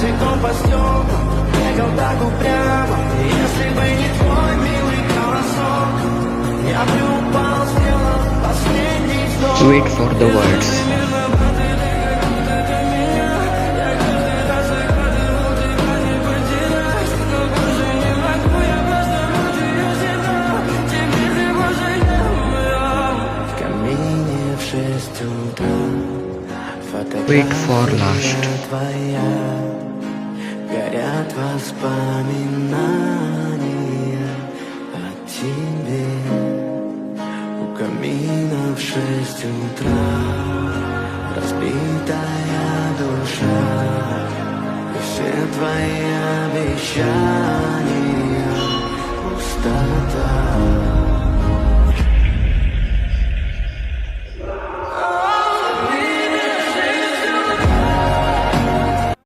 босиком по стеклам, бегал так упрямо. Если бы не твой милый голосок, я бы упал, сделал последний вздох. Wait for the words. Wait for last. Твоя, горят воспоминания о тебе. У камина в 6 утра разбитая душа, и все твои обещания пуста.